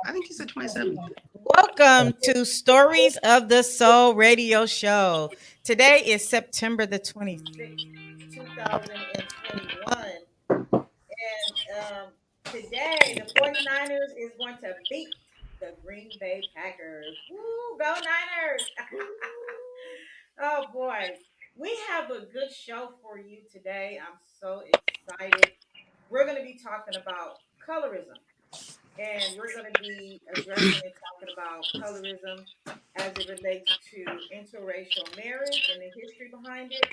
I think you said 27. Welcome to Stories of the Soul radio show. Today is September the 26th, 2021. Today, the 49ers is going to beat the Green Bay Packers. Woo, go Niners! Oh boy, we have a good show for you today. I'm so excited. We're going to be talking about colorism, and we're going to be addressing and talking about colorism as it relates to interracial marriage and the history behind it.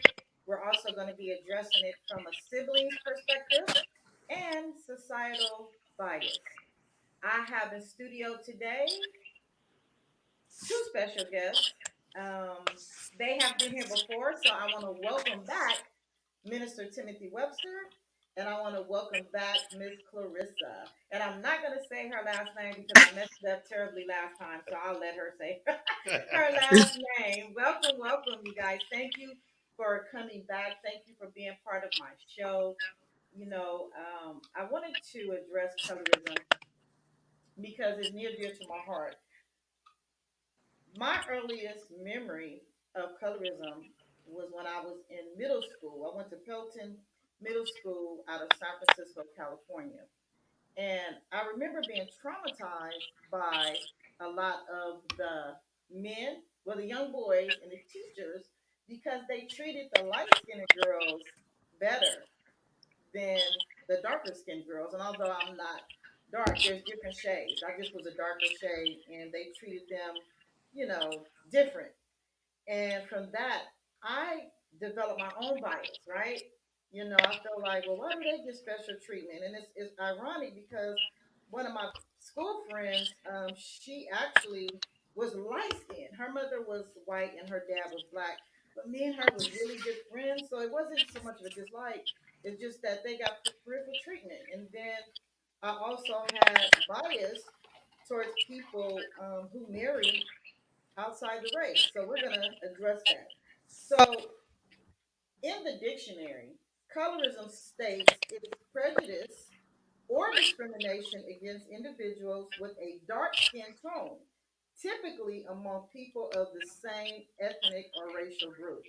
We're also going to be addressing it from a sibling's perspective and societal bias. I have in studio today two special guests. Um, they have been here before, so I want to welcome back Minister Timothy Webster, and I want to welcome back Miss Clarissa. And I'm not going to say her last name because I messed it up terribly last time, so I'll let her say her last name. Welcome, welcome, you guys. Thank you for coming back. Thank you for being part of my show. I wanted to address colorism because it's near dear to my heart. My earliest memory of colorism was when I was in middle school. I went to Pelton Middle School out of San Francisco, California. And I remember being traumatized by a lot of the men, well, the young boys and the teachers, because they treated the light skinned girls better than the darker skinned girls. And although I'm not dark, there's different shades. I just was a darker shade, and they treated them, different. And from that, I developed my own bias, right? I felt like, well, why do they get special treatment? And it's ironic because one of my school friends, she actually was light skinned. Her mother was white and her dad was black. But me and her was really good friends. So it wasn't so much of a dislike. It's just that they got preferential treatment. And then I also had bias towards people who married outside the race. So we're going to address that. So in the dictionary, colorism states it's prejudice or discrimination against individuals with a dark skin tone, typically among people of the same ethnic or racial group.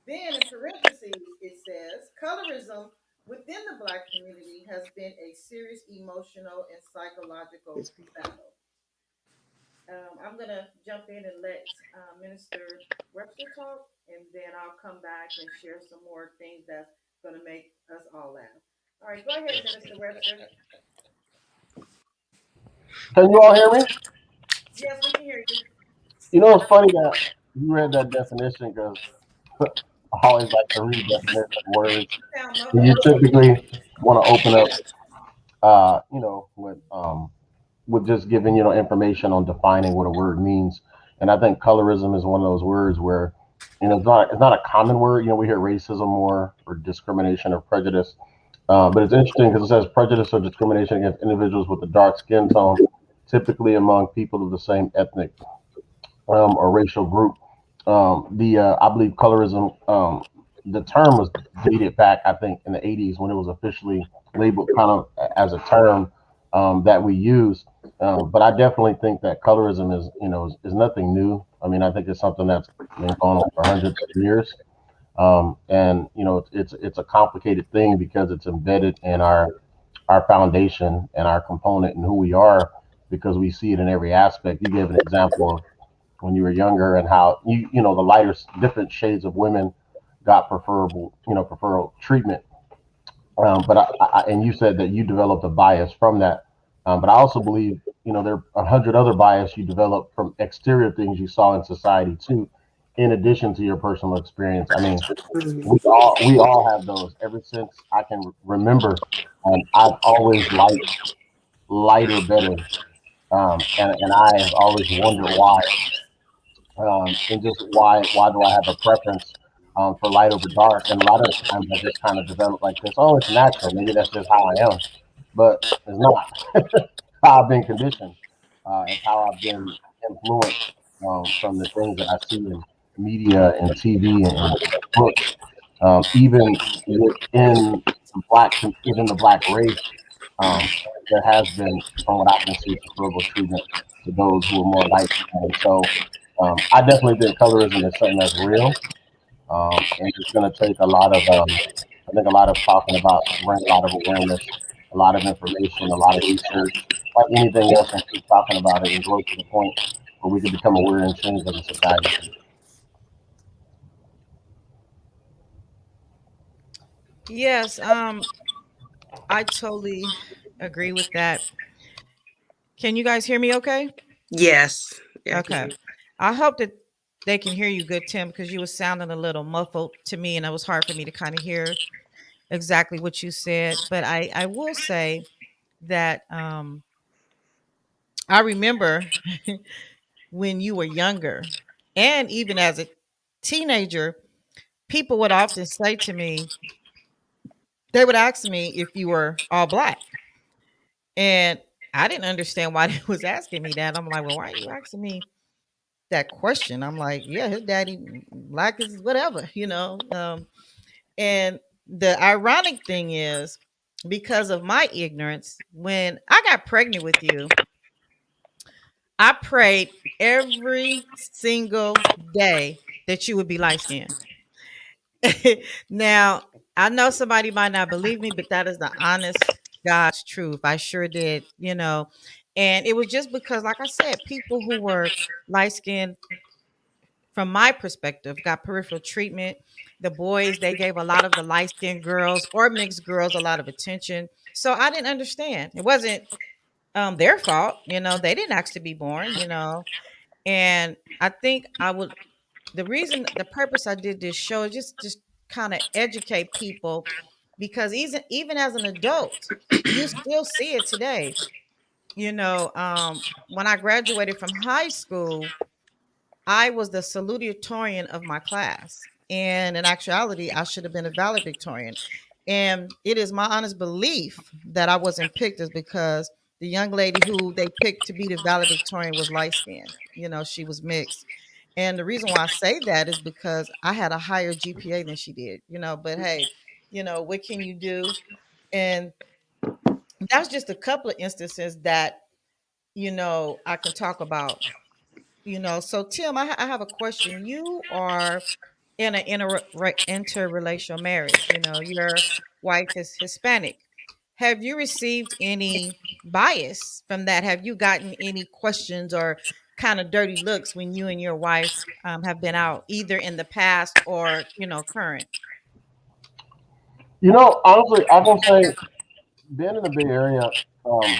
Then in parentheses, it says colorism within the Black community has been a serious emotional and psychological battle. I'm going to jump in and let Minister Webster talk, and then I'll come back and share some more things that's going to make us all laugh. All right, go ahead, Minister Webster. Can you all hear me? Yes, we can hear you. It's funny that you read that definition because I always like to read definition words. You sound And muffled. you typically want to open up, with just giving information on defining what a word means. And I think colorism is one of those words where, it's not a common word. We hear racism more or discrimination or prejudice. But it's interesting because it says prejudice or discrimination against individuals with a dark skin tone, typically among people of the same ethnic or racial group. The I believe colorism, the term was dated back, I think, in the 80s when it was officially labeled kind of as a term that we use. But I definitely think that colorism is nothing new. I mean, I think it's something that's been going on for hundreds of years. And it's a complicated thing because it's embedded in our foundation and our component and who we are because we see it in every aspect. You gave an example of when you were younger and how the lighter different shades of women got preferable treatment. But and you said that you developed a bias from that. But I also believe there are 100 other bias you develop from exterior things you saw in society too, in addition to your personal experience. I mean, we all have those. Ever since I can remember, I've always liked lighter better, and I have always wondered why, and just why do I have a preference for light over dark? And a lot of times I just kind of develop like this. Oh, it's natural. Maybe that's just how I am, but it's not. How I've been conditioned. It's how I've been influenced from the things that I see in media and TV and books, even within within the black race. There has been, from what I can see, preferable treatment to those who are more light skinned. So I definitely think colorism is something that's real, and it's going to take a lot of, I think, a lot of talking about to bring a lot of awareness, a lot of information, a lot of research, like anything else, and keep talking about it and grow to the point where we can become aware and change as a society. Yes, I totally agree with that. Can you guys hear me okay? Yes. Yeah, I can Okay. hear I hope that they can hear you good, Tim, because you was sounding a little muffled to me and it was hard for me to kind of hear exactly what you said. But I will say that I remember when you were younger and even as a teenager, people would often say to me, they would ask me if you were all black. And I didn't understand why they was asking me that. I'm like, well, why are you asking me that question? I'm like, yeah, his daddy black is whatever, you know. And the ironic thing is, because of my ignorance, when I got pregnant with you, I prayed every single day that you would be light skinned. Now, I know somebody might not believe me, but that is the honest God's truth. I sure did, you know. And it was just because, like I said, people who were light skinned, from my perspective, got peripheral treatment. The boys, they gave a lot of the light skinned girls or mixed girls a lot of attention. So I didn't understand. It wasn't their fault, you know, they didn't ask to be born, you know. And I think I would, the reason, the purpose I did this show is just kind of educate people, because even as an adult, you still see it today. You know, when I graduated from high school, I was the salutatorian of my class. And in actuality, I should have been a valedictorian. And it is my honest belief that I wasn't picked is because the young lady who they picked to be the valedictorian was light skinned. You know, she was mixed. And the reason why I say that is because I had a higher GPA than she did, you know, but hey, you know, what can you do? And that's just a couple of instances that, you know, I can talk about, you know. So Tim, I have a question. You are in an interrelational marriage. You know, your wife is Hispanic. Have you received any bias from that? Have you gotten any questions or kind of dirty looks when you and your wife have been out, either in the past or, you know, current? Honestly, I can say being in the Bay Area, um,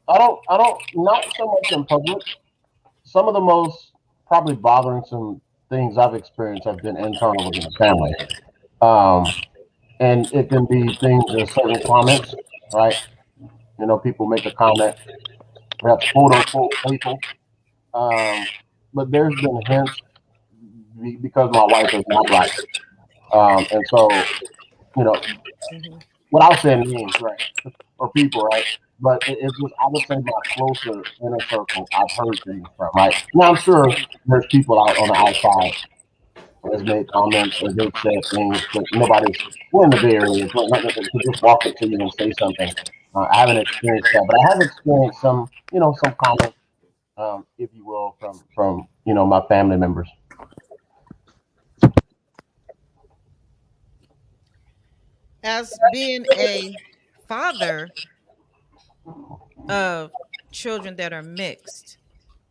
not so much in public. Some of the most probably bothering some things I've experienced have been internal within the family. Um, and it can be things in certain comments, right? People make a comment, perhaps quote unquote playful. Um, but there's been hints because my wife is not black. And so, you know, Hmm. without saying names, right, or people, right? But it's just, I would say my closer inner circle, I've heard things from, right? Now, I'm sure there's people out on the outside has made comments or they've said things, but nobody's, we're in the Bay Area, it's not nothing to just walk up to you and say something. I haven't experienced that, but I have experienced some, some comments, if you will, from my family members. As being a father of children that are mixed,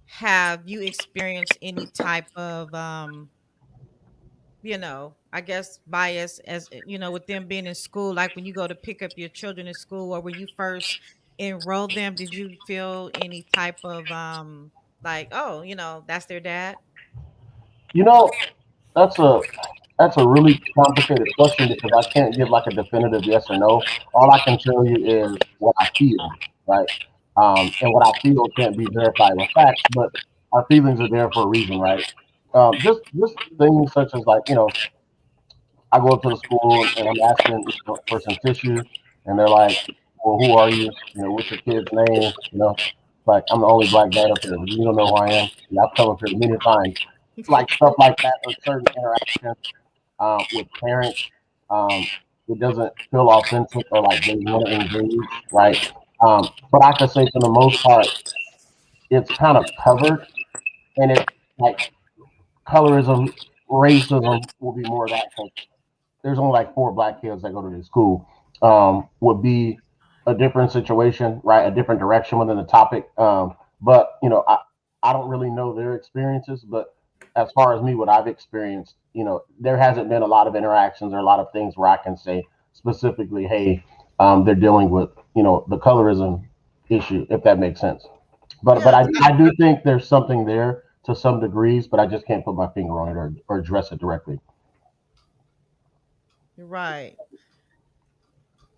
have you experienced any type of you know, I guess bias, as you know, with them being in school, like when you go to pick up your children in school or when you first enrolled them, did you feel any type of like, oh, you know, that's their dad? You know, that's a that's a really complicated question because I can't give like a definitive yes or no. All I can tell you is what I feel, right? And what I feel can't be verified with facts, but our feelings are there for a reason, right? Just things such as like I go up to the school and I'm asking for some tissue, and they're like, "Well, who are you? What's your kid's name? Like I'm the only black dad up here. You don't know who I am. Yeah, I've come up here many times, like stuff like that, or certain interactions with parents. it doesn't feel authentic or like they want to engage, right? But I could say for the most part, it's kind of covered, and it's like colorism, racism will be more of that because there's only like four black kids that go to this school. Would be a different situation, right? A different direction within the topic. But I don't really know their experiences, but as far as me, what I've experienced, there hasn't been a lot of interactions or a lot of things where I can say specifically, hey, they're dealing with, the colorism issue, if that makes sense. But Yeah, I do think there's something there to some degrees, but I just can't put my finger on it or address it directly. you're right.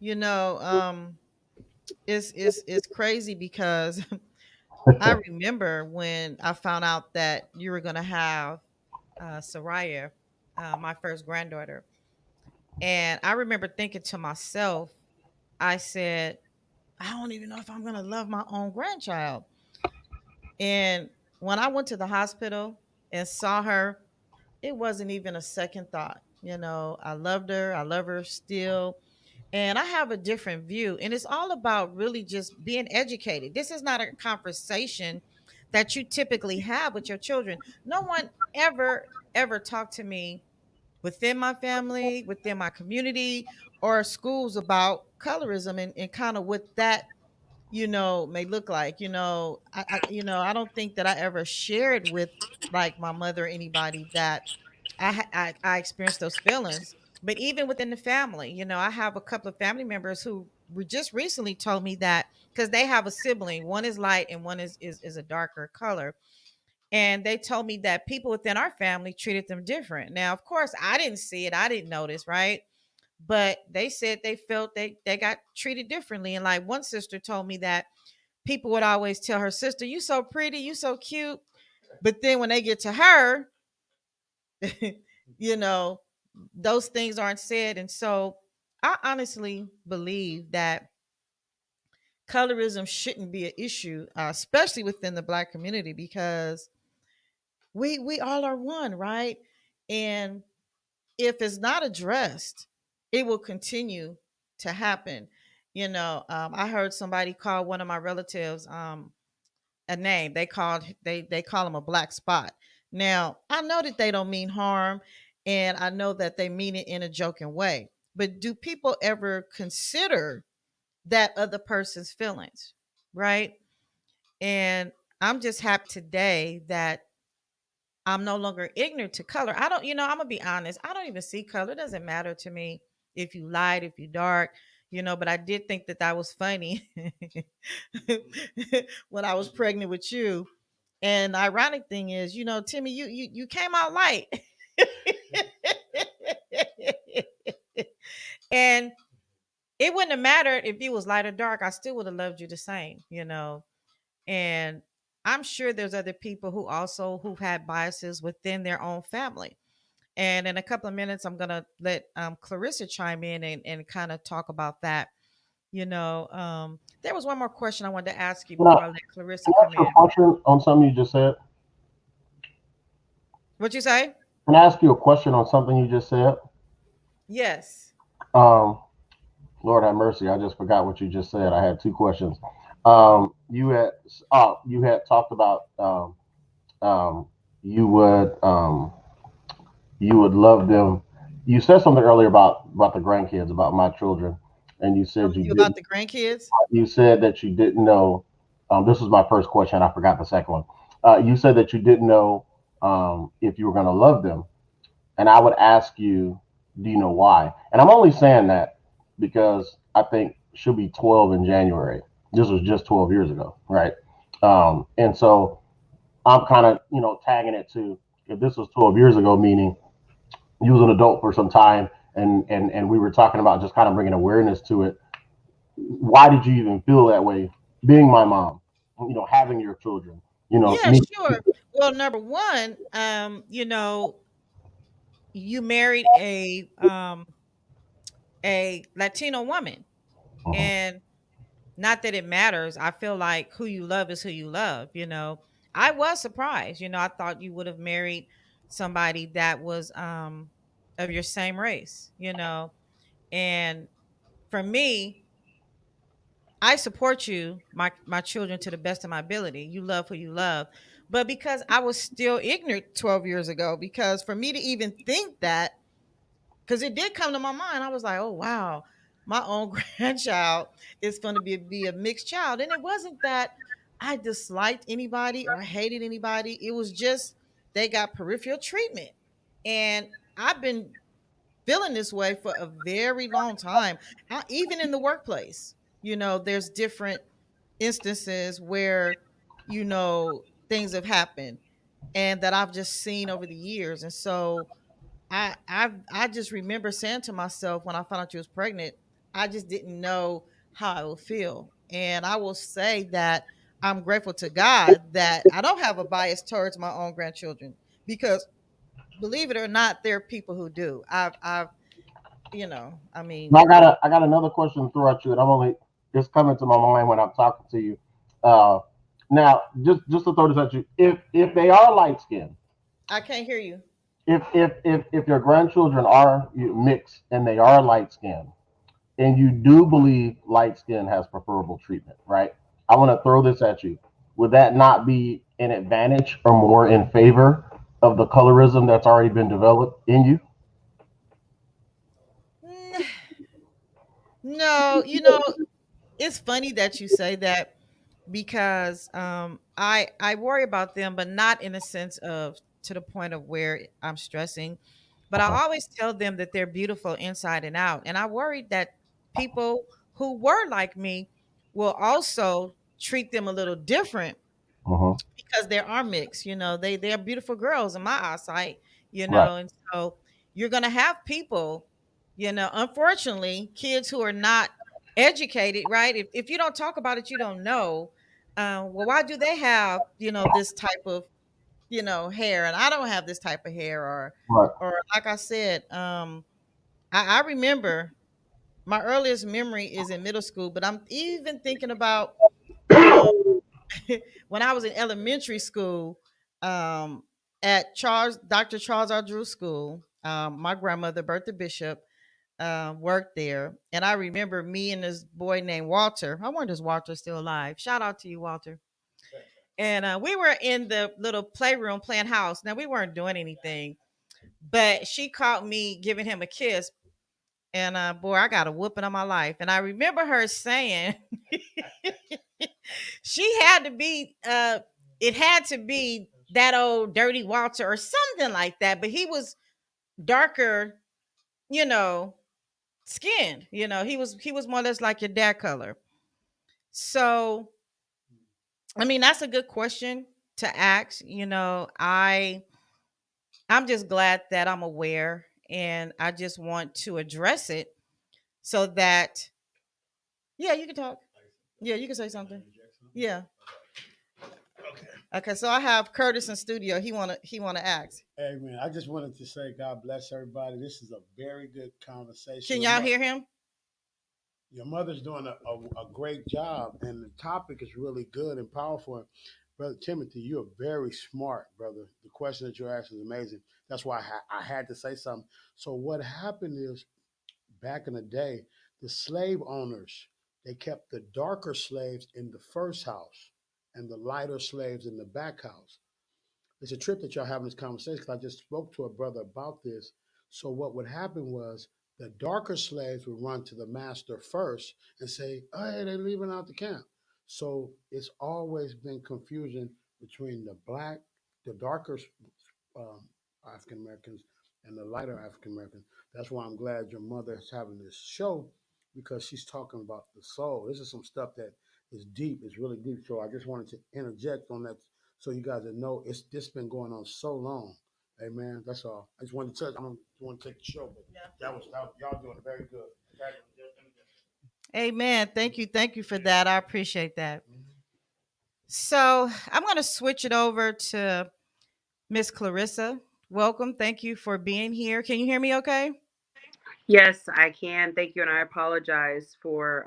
You know, it's crazy because I remember when I found out that you were gonna have Soraya, my first granddaughter, and I remember thinking to myself, I said, I don't even know if I'm gonna love my own grandchild. And when I went to the hospital and saw her, it wasn't even a second thought. I loved her. I love her still. And I have a different view. And it's all about really just being educated. This is not a conversation that you typically have with your children. No one ever talked to me within my family, within my community, or schools about colorism and kind of what that may look like. I don't think that I ever shared with like my mother or anybody that I experienced those feelings. But even within the family, I have a couple of family members who were just recently told me that because they have a sibling, one is light and one is a darker color. And they told me that people within our family treated them different. Now, of course, I didn't see it, I didn't notice, right? But they said they felt they got treated differently. And like one sister told me that people would always tell her sister, "You so pretty, you so cute." But then when they get to her, you know, those things aren't said. And so I honestly believe that colorism shouldn't be an issue, especially within the black community, because we all are one, right? And if it's not addressed, it will continue to happen. I heard somebody call one of my relatives a name. They call him a black spot. Now, I know that they don't mean harm, and I know that they mean it in a joking way. But do people ever consider that other person's feelings, right? And I'm just happy today that I'm no longer ignorant to color. I don't, I'm gonna be honest. I don't even see color. It doesn't matter to me if you light, if you dark, but I did think that that was funny when I was pregnant with you. And the ironic thing is, Timmy, you came out light. And it wouldn't have mattered if you was light or dark. I still would have loved you the same. And I'm sure there's other people who've had biases within their own family. And in a couple of minutes, I'm gonna let Clarissa chime in and kind of talk about that. There was one more question I wanted to ask you Can I, before I let Clarissa can I come ask you in. a question on something you just said? What you say? Can I ask you a question on something you just said? Yes. Um, Lord have mercy, I just forgot what you just said. I had two questions. You had talked about um, you would you would love them. You said something earlier about the grandkids, about my children, and you said you You about didn't. the grandkids? You said that you didn't know. This was my first question. I forgot the second one. You said that you didn't know if you were going to love them, and I would ask you, do you know why? And I'm only saying that because I think she'll be 12 in January. This was just 12 years ago, right? And so I'm kind of, tagging it to if this was 12 years ago, meaning you was an adult for some time, and we were talking about just kind of bringing awareness to it. Why did you even feel that way, being my mom, having your children, Yeah, me? sure. Well, number one, you married a Latino woman. Mhm. And not that it matters. I feel like who you love is who you love. I was surprised. I thought you would have married somebody that was of your same race. And for me, I support you, my children, to the best of my ability. You love who you love. But because I was still ignorant 12 years ago, because for me to even think that, because it did come to my mind, I was like, oh wow, my own grandchild is going to be a mixed child. And it wasn't that I disliked anybody or hated anybody. It was just they got peripheral treatment. And I've been feeling this way for a very long time. Even in the workplace, there's different instances where, things have happened and that I've just seen over the years. And so I just remember saying to myself when I found out she was pregnant, I just didn't know how I would feel. And I will say that I'm grateful to God that I don't have a bias towards my own grandchildren, because believe it or not, there are people who do. I Now, mean, I got another question to throw at you, and I'm only it's coming to my mind when I'm talking to you. Uh, Now, just to throw this at you, if they are light skinned, I can't hear you. if your grandchildren are mixed and they are light skinned, and you do believe light skin has preferable treatment, right? I want to throw this at you. Would that not be an advantage or more in favor of the colorism that's already been developed in you? Mm, No, it's funny that you say that, because I worry about them, but not in a sense of to the point of where I'm stressing. But I Uh-huh. always tell them that they're beautiful inside and out. And I worried that people who were like me will also treat them a little different, Uh-huh. because there are mixed, they're beautiful girls in my eyesight, Right. and so you're gonna have people, unfortunately, kids who are not educated, right? If you don't talk about it, you don't know. Well, why do they have, this type of, hair, and I don't have this type of hair, Right. or like I said, I remember my earliest memory is in middle school, but I'm even thinking about um when I was in elementary school, um, at Dr. Charles R. Drew School. My grandmother, Bertha Bishop, worked there, and I remember me and this boy named Walter. I wonder is Walter still alive? Shout out to you, Walter. And we were in the little playroom playing house. Now we weren't doing anything, but she caught me giving him a kiss, and boy, I got a whooping on my life. And I remember her saying, she had to be it had to be that old dirty Walter or something like that, but he was darker, you know skinned. He was more or less like your dad color. So I mean, that's a good question to ask. I'm just glad that I'm aware, and I just want to address it, so that, yeah, you can talk. Yeah, you can say something. Yeah. Okay, so I have Curtis in studio. He wanna ask. Hey man, I just wanted to say God bless everybody. This is a very good conversation. Can y'all hear him? Your mother's doing a great job, and the topic is really good and powerful. Brother Timothy, you're very smart, brother. The question that you're asking is amazing. That's why I had to say something. So what happened is back in the day, the slave owners they kept the darker slaves in the first house and the lighter slaves in the back house. It's a trip that y'all having this conversation because I just spoke to a brother about this. So what would happen was the darker slaves would run to the master first and say, "Oh, hey, they're leaving out the camp." So it's always been confusion between the darker um, African Americans and the lighter African Americans. That's why I'm glad your mother is having this show because she's talking about the soul. This is some stuff that is deep. It's really deep. So I just wanted to interject on that so you guys know it's this been going on so long. Hey man, that's all. I just wanted to touch. I don't want to take the show, but that was y'all doing very good. Amen. Thank you for that. I appreciate that. So I'm going to switch it over to Miss Clarissa. Welcome. Thank you for being here. Can you hear me okay? Yes, I can. Thank you, and I apologize for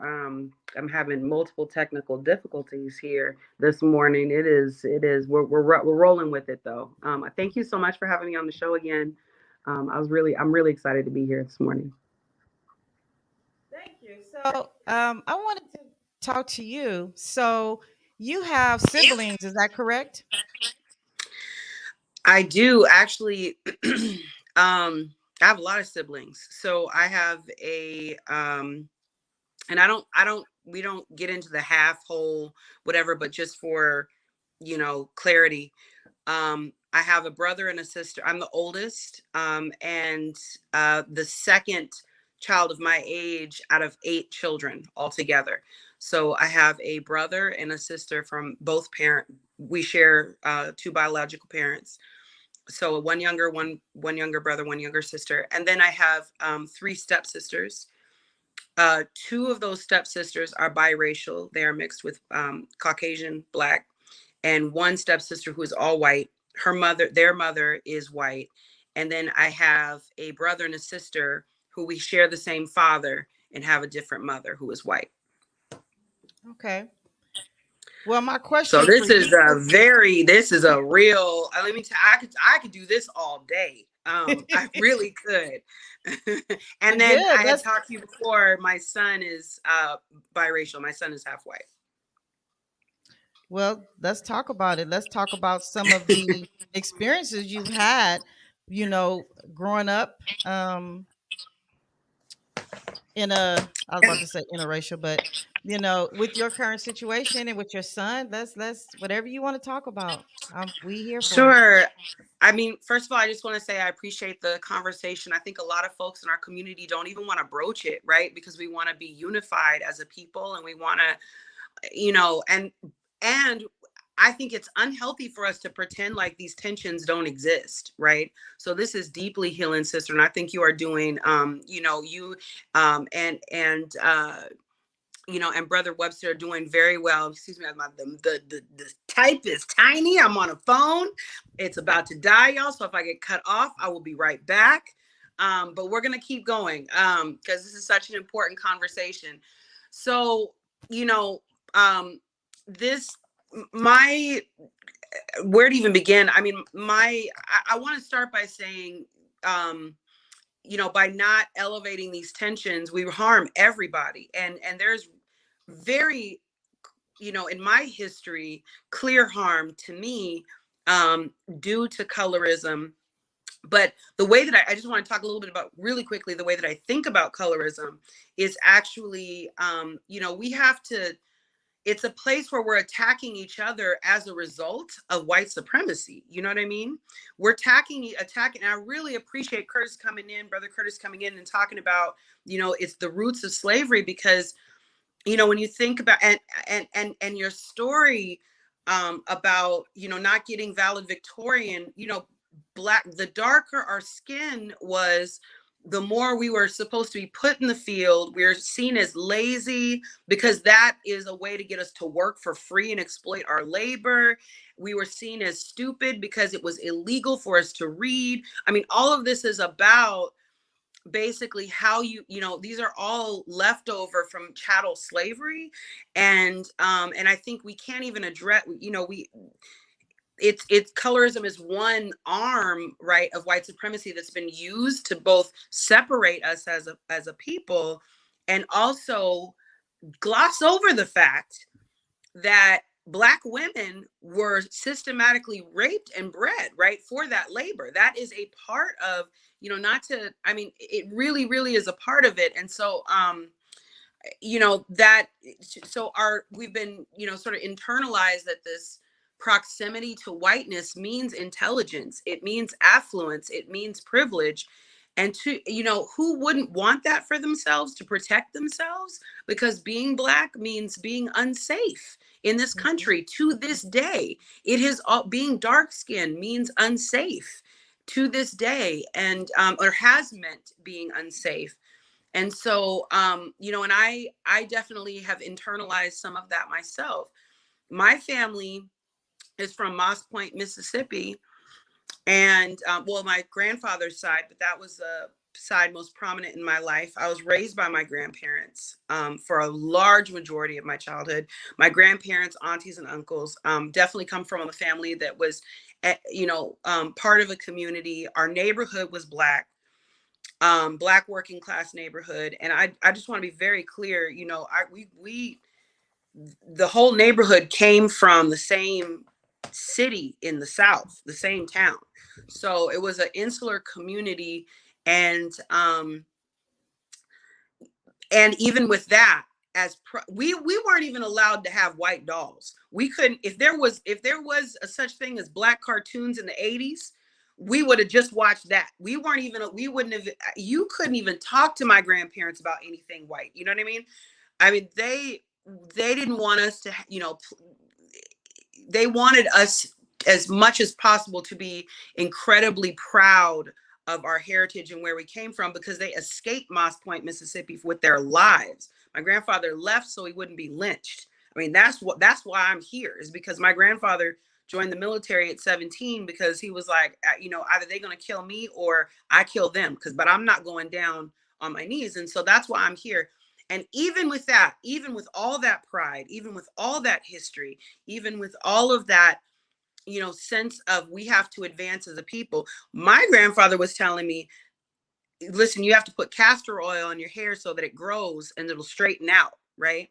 I'm having multiple technical difficulties here this morning. It is we're rolling with it though. Thank you so much for having me on the show again. I'm really excited to be here this morning. So, I wanted to talk to you. So, you have siblings, is that correct? I do actually. I have a lot of siblings. So I have and we don't get into the half whole whatever, but just for, clarity, I have a brother and a sister. I'm the oldest, and the second child of my age out of 8 children altogether. So I have a brother and a sister from both parent. We share two biological parents. So one younger brother, one younger sister, and then I have three stepsisters. Two of those stepsisters are biracial. They are mixed with Caucasian, Black, and one stepsister who is all white. Their mother is white. And then I have a brother and a sister who we share the same father and have a different mother who is white. Okay. Well, my So question for this is you. this is a real, let me tell I could do this all day. I really could. Well, And then good. I had talked to you before. My son is biracial. My son is half white. Let's talk about it. Let's talk about some of the experiences you've had, you know, growing up in a I was about to say interracial, but with your current situation and with your son, let's whatever you want to talk about. We here for it. Sure. I mean, first of all, I just want to say I appreciate the conversation. I think a lot of folks in our community don't even want to broach it, right? Because we want to be unified as a people, and we want to, and I think it's unhealthy for us to pretend like these tensions don't exist, right? So this is deeply healing, sister, and I think you are doing, you and Brother Webster are doing very well. Excuse me, the type is tiny. I'm on a phone. It's about to die, y'all. So if I get cut off, I will be right back. But we're gonna keep going because this is such an important conversation. So, you know, this my where to even begin? I mean, I want to start by saying, by not elevating these tensions, we harm everybody. And there's very, in my history, clear harm to me due to colorism. But the way that I just want to talk a little bit about really quickly, the way that I think about colorism is actually, we have to, it's a place where we're attacking each other as a result of white supremacy. You know what I mean? We're attacking. And I really appreciate Curtis coming in, Brother Curtis coming in and talking about, it's the roots of slavery, because, when you think about, and your story about, not getting valedictorian, the darker our skin was, the more we were supposed to be put in the field. We're seen as lazy because that is a way to get us to work for free and exploit our labor. We were seen as stupid because it was illegal for us to read. I mean, all of this is about basically how these are all leftover from chattel slavery. And I think we can't even address, it's colorism is one arm, right, of white supremacy that's been used to both separate us as a people, and also gloss over the fact that Black women were systematically raped and bred, right, for that labor. That is a part of, not to, I mean, it really, really is a part of it. And so, that, so we've been, sort of internalized that this proximity to whiteness means intelligence, it means affluence, it means privilege. And to, who wouldn't want that for themselves, to protect themselves? Because being Black means being unsafe in this Mhm. country to this day. It is all, being dark skinned means unsafe to this day, and or has meant being unsafe. And so, and I definitely have internalized some of that myself. My family is from Moss Point, Mississippi, and well, my grandfather's side, but that was the side most prominent in my life. I was raised by my grandparents for a large majority of my childhood. My grandparents, aunties, and uncles definitely come from a family that was, part of a community. Our neighborhood was Black. Black working class neighborhood. And I just want to be very clear, you know, we the whole neighborhood came from the same city in the South, the same town. So it was an insular community. And and even with that, we weren't even allowed to have white dolls. We couldn't, if there was a such thing as black cartoons in the 80s, we would have just watched that. We wouldn't have, you couldn't even talk to my grandparents about anything white. You know what I mean? I mean, they didn't want us to, you know, they wanted us as much as possible to be incredibly proud of our heritage and where we came from, because they escaped Moss Point, Mississippi with their lives. My grandfather left so he wouldn't be lynched. I mean, that's why I'm here, is because my grandfather joined the military at 17 because he was like, you know, either they're going to kill me or I kill them, but I'm not going down on my knees. And so that's why I'm here. And even with that, even with all that pride, even with all that history, even with all of that, you know, sense of we have to advance as a people, my grandfather was telling me, listen, you have to put castor oil on your hair so that it grows and it'll straighten out, right?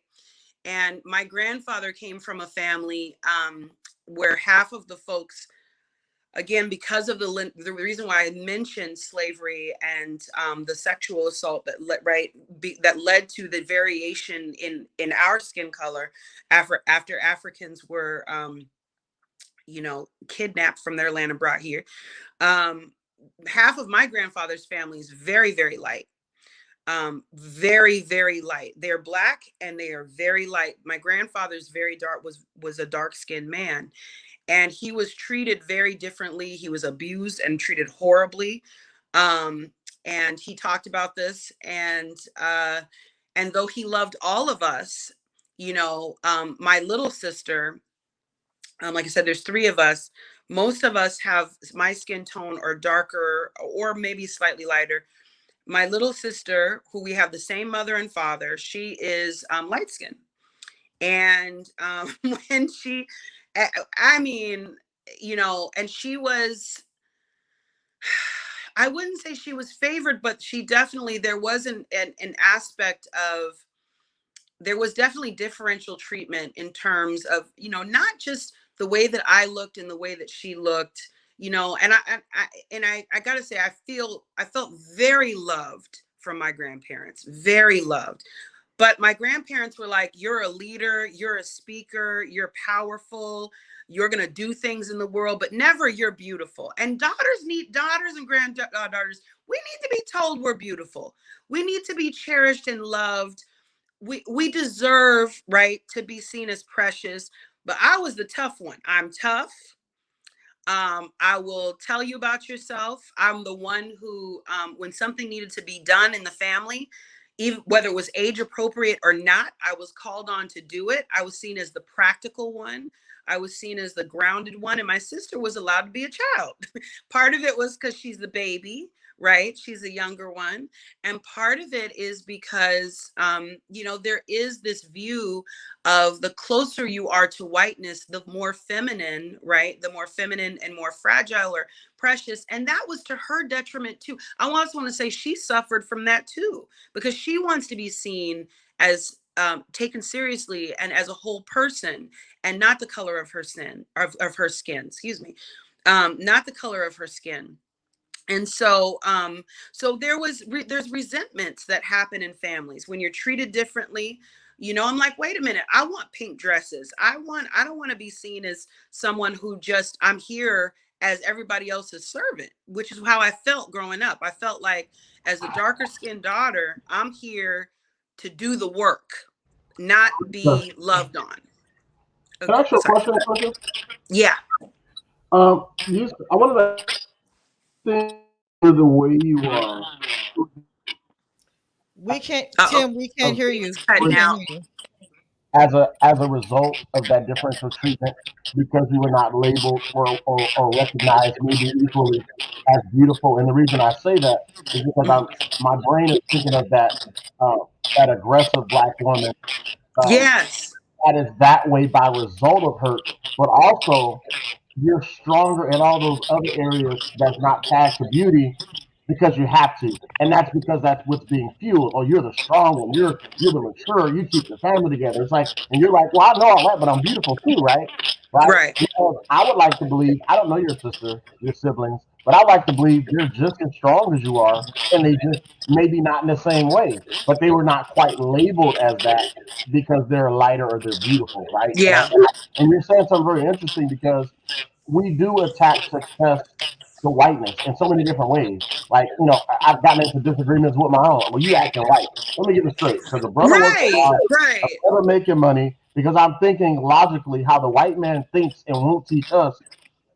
And my grandfather came from a family where half of the folks, again, because of the reason why I mentioned slavery and the sexual assault that led to the variation in our skin color after Africans were you know, kidnapped from their land and brought here. Um, Half of my grandfather's family is very, very light. Very, very light. They're black and they are very light. My grandfather's very dark, was a dark skinned man, and he was treated very differently. He was abused and treated horribly. Um, and he talked about this, and though he loved all of us, you know, my little sister, like I said, there's three of us. Most of us have my skin tone or darker or maybe slightly lighter. My little sister, who we have the same mother and father, she is light skinned. And when she, I mean, you know, and she was, I wouldn't say she was favored, but she definitely, there was an aspect of, there was definitely differential treatment in terms of, you know, not just the way that I looked and the way that she looked, you know. And I gotta say, I felt very loved from my grandparents, very loved. But my grandparents were like, you're a leader, you're a speaker, you're powerful, you're going to do things in the world, but never you're beautiful. And daughters and granddaughters, we need to be told we're beautiful. We need to be cherished and loved. We deserve, right, to be seen as precious. But I was the tough one. I'm tough. I will tell you about yourself. I'm the one who, when something needed to be done in the family, even whether it was age appropriate or not, I was called on to do it. I was seen as the practical one. I was seen as the grounded one. And my sister was allowed to be a child. Part of it was because she's the baby, right? She's a younger one. And part of it is because, you know, there is this view of the closer you are to whiteness, the more feminine, right? The more feminine and more fragile or precious. And that was to her detriment too. I also want to say she suffered from that too, because she wants to be seen as taken seriously and as a whole person, and not the color of her of her skin, excuse me, not the color of her skin. And so there's resentments that happen in families when you're treated differently. You know, I'm like, wait a minute, I want pink dresses. I don't want to be seen as someone who just, I'm here as everybody else's servant, which is how I felt growing up. I felt like, as a darker skinned daughter, I'm here to do the work, not Can be loved on. I Okay, ask you a sorry. question, Trisha? Yeah. I wanted to ask you, the way you are We can't, Uh-oh. Tim. We can't of hear It's you. We cutting can't out. hear you. as a result of that differential treatment, because you were not labeled or recognized maybe equally as beautiful. And the reason I say that is because my brain is thinking of uh, that aggressive black woman, um, Yes. that is that way by result of hurt, but also you're stronger in all those other areas that's not tagged to beauty because you have to, and that's because that's what's being fueled. Oh, you're the strong one. You're the mature. You keep your family together. It's like, and you're like, well, I know all that, but I'm beautiful too, right? Right? Right. Because I would like to believe, I don't know your sister, your siblings, but I like to believe they're just as strong as you are, and they just maybe not in the same way, but they were not quite labeled as that because they're lighter or they're beautiful, right? Yeah. And you're saying something very interesting because we do attach success to whiteness in so many different ways. Like, I've gotten into disagreements with my own. Well, you acting white. Let me get it straight. Because a brother working Right. hard, a Right. brother making money, because I'm thinking logically how the white man thinks and won't teach us.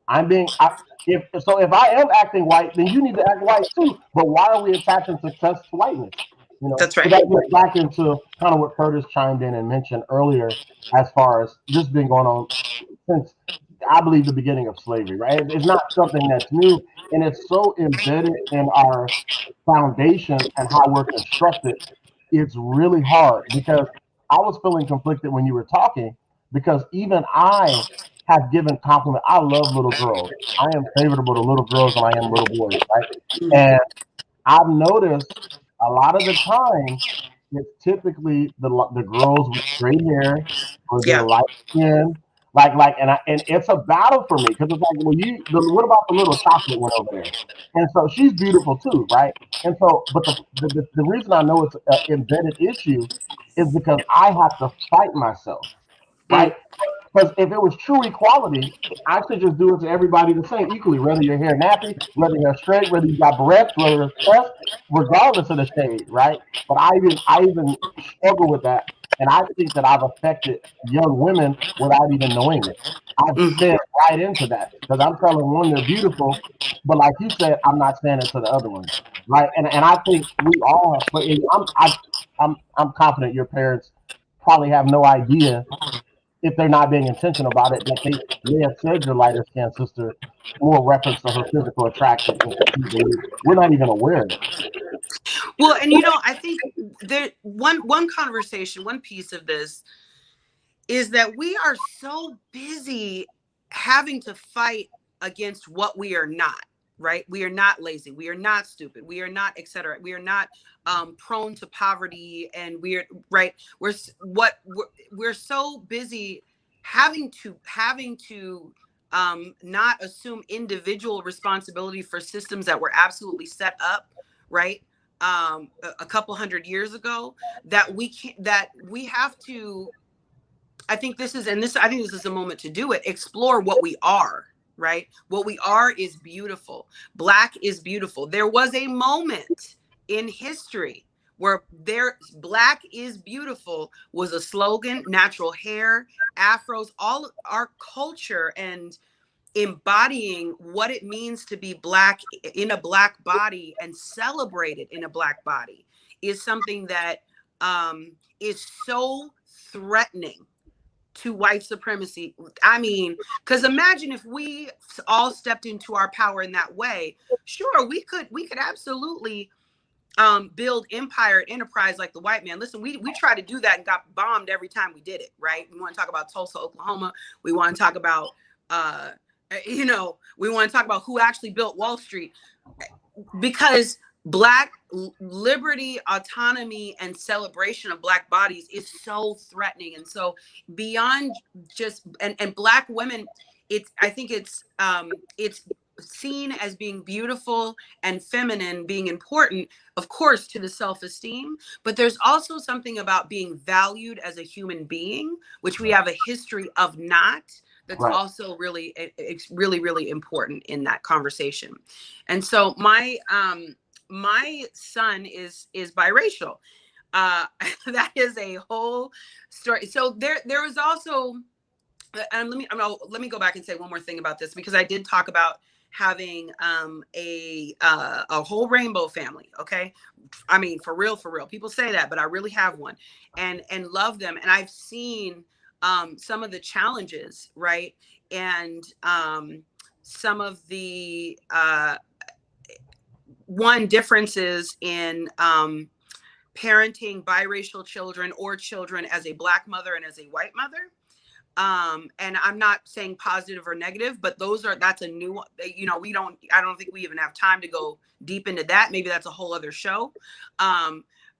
I'm being, if I am acting white, then you need to act white too. But why are we attaching success to whiteness? That's So right. that gets back into kind of what Curtis chimed in and mentioned earlier, as far as this been going on since I believe the beginning of slavery, right? It's not something that's new, and it's so embedded in our foundation and how we're constructed. It's really hard because I was feeling conflicted when you were talking because even I have given compliment. I love little girls. I am favorable to little girls than I am little boys, right? Mhm. And I've noticed a lot of the time it's typically the girls with straight hair or they're Yeah. light skinned, and it's a battle for me because it's like, well, what about the little chocolate one over there? And so she's beautiful too, right? And so, but the reason I know it's an embedded issue is because I have to fight myself, Mm. right? Because if it was true equality, I should just do it to everybody the same equally, whether your hair nappy, whether you're straight, whether you got barrettes, whether it's pressed, regardless of the shade, right? But I even struggle with that, and I think that I've affected young women without even knowing it. I've Mhm. fed right into that because I'm telling one they're beautiful, but like you said, I'm not saying it to the other ones, right? And I think we all have put. I'm confident your parents probably have no idea if they're not being intentional about it, that they may have said your lighter skinned sister more reference to her physical attraction and perceived behavior. We're not even aware of it. Well, and I think there one conversation, one piece of this is that we are so busy having to fight against what we are not, right? We are not lazy, we are not stupid, we are not etc. We are not prone to poverty, and we're right. We're so busy having to not assume individual responsibility for systems that were absolutely set up, right? A couple hundred years ago, that we have to. I think this is, and this, I think this is a moment to do it. Explore what we are, right? What we are is beautiful. Black is beautiful. There was a moment in history where black is beautiful was a slogan, natural hair, afros, all our culture, and embodying what it means to be black in a black body and celebrated in a black body is something that is so threatening to white supremacy. I mean, because imagine if we all stepped into our power in that way. Sure, we could absolutely build empire enterprise like the white man. Listen, we tried to do that and got bombed every time we did it, right? We want to talk about Tulsa, Oklahoma. We want to talk about we want to talk about who actually built Wall Street, because black liberty, autonomy, and celebration of black bodies is so threatening. And so beyond just and black women, I think it's seen as being beautiful and feminine, being important, of course, to the self-esteem, but there's also something about being valued as a human being, which we have a history of not. That's Right. also it's really really important in that conversation. And so my son is biracial. That is a whole story. So there was also, and let me go back and say one more thing about this, because I did talk about having a whole rainbow family. Okay, I mean, for real, people say that, but I really have one, and love them. And I've seen some of the challenges, right? And some of the one differences in parenting biracial children or children as a black mother and as a white mother. And I'm not saying positive or negative, but that's a new one. I don't think we even have time to go deep into that. Maybe that's a whole other show.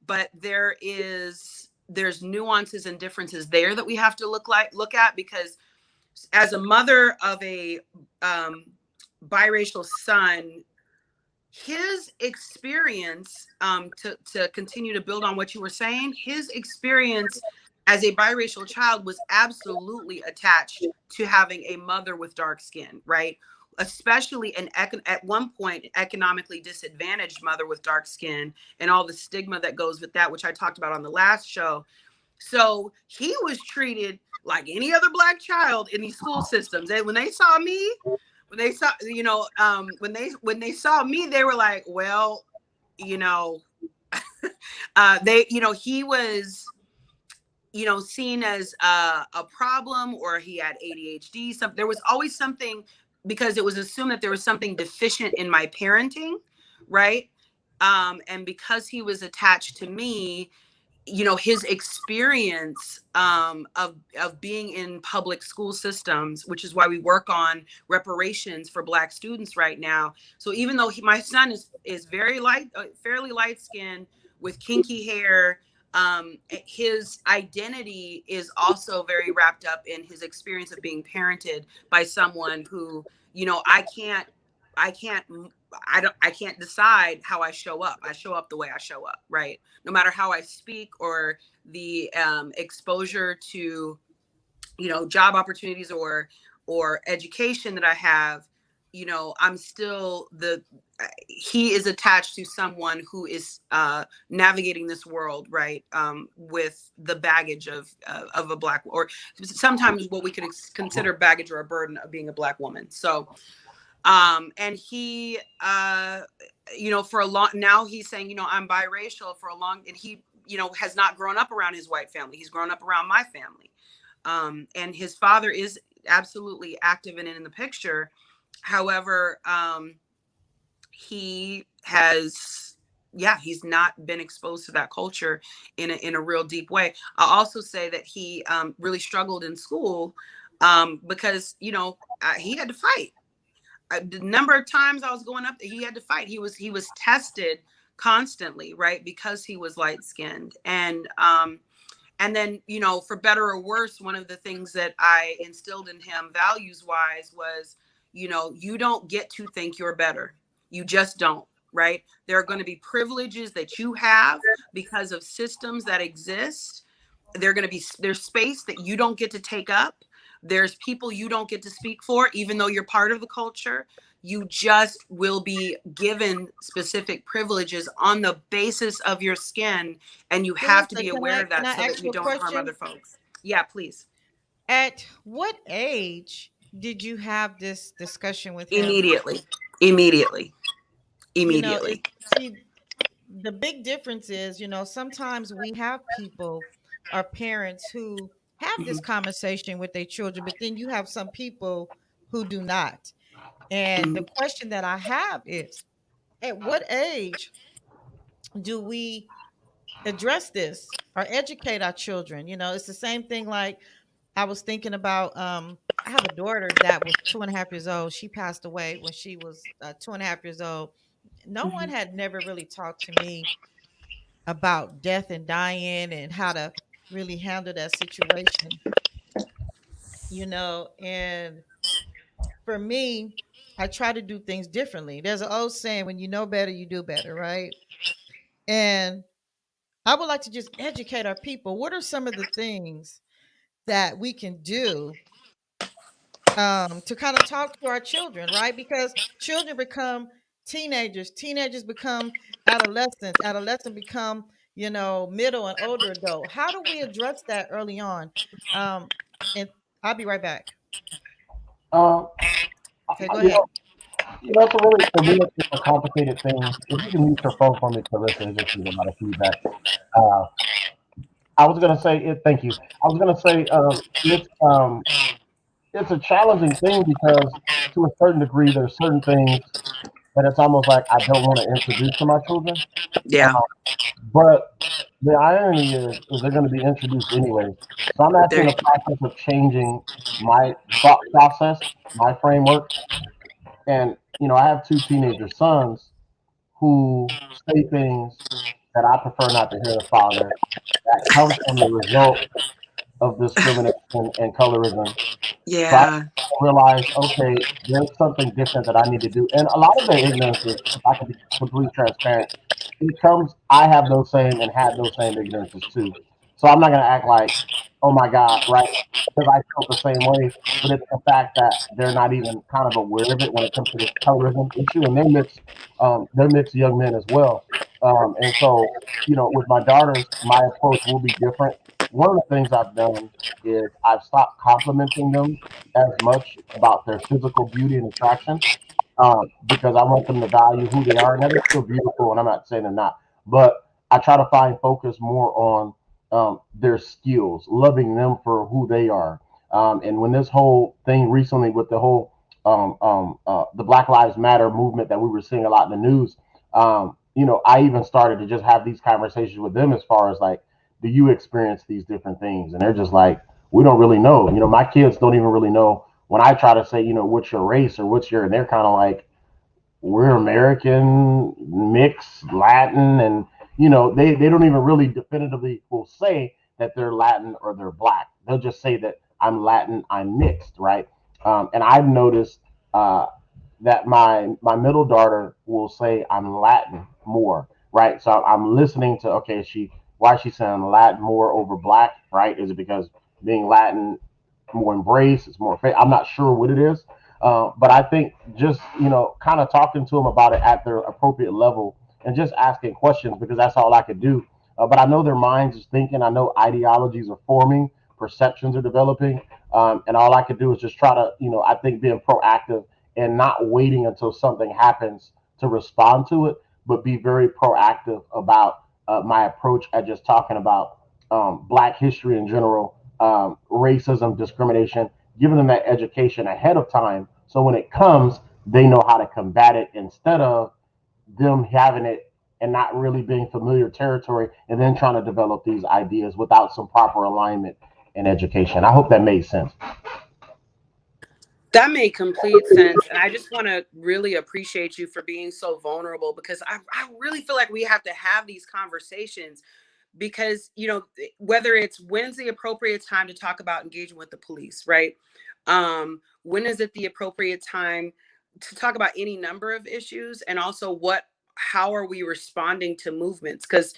But there's nuances and differences there that we have to look at, because as a mother of a biracial son, his experience, to continue to build on what you were saying, his experience as a biracial child was absolutely attached to having a mother with dark skin, right? Especially at one point, economically disadvantaged mother with dark skin, and all the stigma that goes with that, which I talked about on the last show. So he was treated like any other Black child in these school systems. And when they saw me, when they saw me, they were like, well, you know, he was, seen as a problem, or he had ADHD. There was always something, because it was assumed that there was something deficient in my parenting, right? And because he was attached to me, his experience of being in public school systems, which is why we work on reparations for Black students right now. So even though my son is very light, fairly light skinned with kinky hair, his identity is also very wrapped up in his experience of being parented by someone who, I can't I can't decide how I show up. I show up the way I show up, right? No matter how I speak, or the exposure to, job opportunities or education that I have, I'm still he is attached to someone who is navigating this world, right, with the baggage of a Black, or sometimes what we could consider baggage or a burden of being a Black woman. So and he for a long, now he's saying, I'm biracial for a long, and he has not grown up around his white family. He's grown up around my family, and his father is absolutely active and in the picture. However, he has, he's not been exposed to that culture in a real deep way. I'll also say that he really struggled in school, because he had to fight. The number of times I was going up, he had to fight. He was tested constantly, right, because he was light skinned. And then, for better or worse, one of the things that I instilled in him values wise was, you don't get to think you're better. You just don't, right? There are going to be privileges that you have because of systems that exist. There's space that you don't get to take up. There's people you don't get to speak for, even though you're part of the culture. You just will be given specific privileges on the basis of your skin. And you have to Melissa, be can aware I of can that I so that ask you you a don't harm question? other folks. Yeah, please. At what age did you have this discussion with him? Immediately. Immediately. It's, Immediately. see, the big difference is, sometimes we have people or parents who have this Mhm. conversation with their children, but then you have some people who do not. And the Mhm. question that I have is, at what age do we address this or educate our children? It's the same thing. Like, I was thinking about, I have a daughter that was 2.5 years old. She passed away when she was 2.5 years old. No one Mhm. had never really talked to me about death and dying and how to really handle that situation, and for me, I try to do things differently. There's an old saying, when you know better, you do better, right? And I would like to just educate our people. What are some of the things that we can do to kind of talk to our children, right? Because children become teenagers, teenagers become adolescents, adolescents become, middle and older adult. How do we address that early on? Um, and I'll be right back. Uh, Okay, go you ahead. know, it's a really, for me, it's a complicated thing. If you can mute your phone for me, Clarissa, it just gives a lot of feedback. Uh, I was gonna say it. Thank you. I was gonna say it's a challenging thing because to a certain degree, there's certain things. that it's almost like I don't want to introduce to my children. Uh, Yeah. but the irony is they're going to be introduced anyways. So I'm actually There. in the process of changing my thought process, my framework, and I have two teenager sons who say things that I prefer not to hear the father. That comes from the result of discrimination and colorism. So I Yeah. realized, okay, there's something different that I need to do. And a lot of their ignorances, if I can be completely transparent, it comes, I have those same and had those same ignorances too. So I'm not going to act like, oh my God, right? Because I felt the same way. But it's the fact that they're not even kind of aware of it when it comes to this colorism issue. And they're mixed young men as well. And so, with my daughters, my approach will be different. One of the things I've done is I've stopped complimenting them as much about their physical beauty and attraction, because I want them to value who they are. And they're still beautiful, and I'm not saying they're not, but I try to find focus more on their skills, loving them for who they are. And when this whole thing recently with the whole the Black Lives Matter movement that we were seeing a lot in the news, I even started to just have these conversations with them as far as like, do you experience these different things? And they're just like, we don't really know. My kids don't even really know when I try to say, what's your race or what's your, and they're kind of like, we're American, mixed, Latin, and they don't even really definitively will say that they're Latin or they're black. They'll just say that I'm Latin, I'm mixed, right? And I've noticed that my middle daughter will say I'm Latin more, right? So I'm listening to, okay, why is she saying Latin more over black, right? Is it because being Latin more embrace, it's more I'm not sure what it is, but I think just kind of talking to them about it at their appropriate level and just asking questions, because that's all I could do. But I know their minds is thinking. I know ideologies are forming, perceptions are developing, and all I could do is just try to, I think being proactive and not waiting until something happens to respond to it, but be very proactive about my approach at just talking about Black history in general, racism, discrimination, giving them that education ahead of time, so when it comes, they know how to combat it, instead of them having it and not really being familiar territory and then trying to develop these ideas without some proper alignment and education. I hope that made sense. That made complete sense. And I just want to really appreciate you for being so vulnerable, because I really feel like we have to have these conversations, because, whether it's when's the appropriate time to talk about engaging with the police, right? When is it the appropriate time to talk about any number of issues? And also how are we responding to movements? Because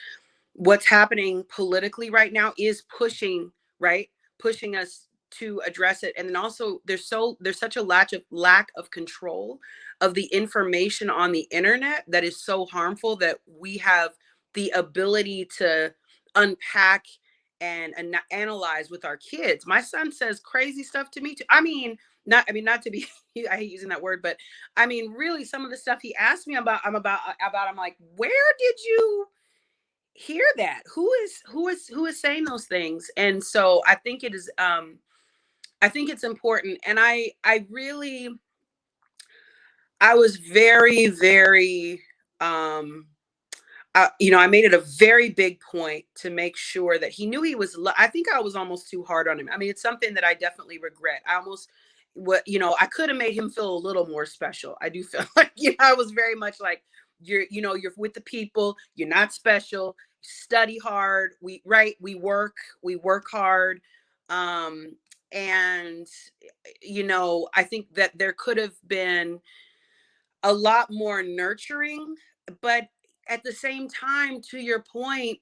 what's happening politically right now is pushing, right? Pushing us to address it. And then also there's such a lack of control of the information on the internet that is so harmful, that we have the ability to unpack and analyze with our kids. My son says crazy stuff to me too. Not to be I hate using that word, but I mean, really, some of the stuff he asked me about, I'm like, where did you hear that? Who is saying those things? And so I think it's important. And I was very, very, I made it a very big point to make sure that he knew he was. I think I was almost too hard on him. I mean, it's something that I definitely regret. I almost, I could have made him feel a little more special. I do feel like, I was very much like, you're with the people. You're not special. Study hard. We work hard. Um, and I think that there could have been a lot more nurturing, but at the same time, to your point,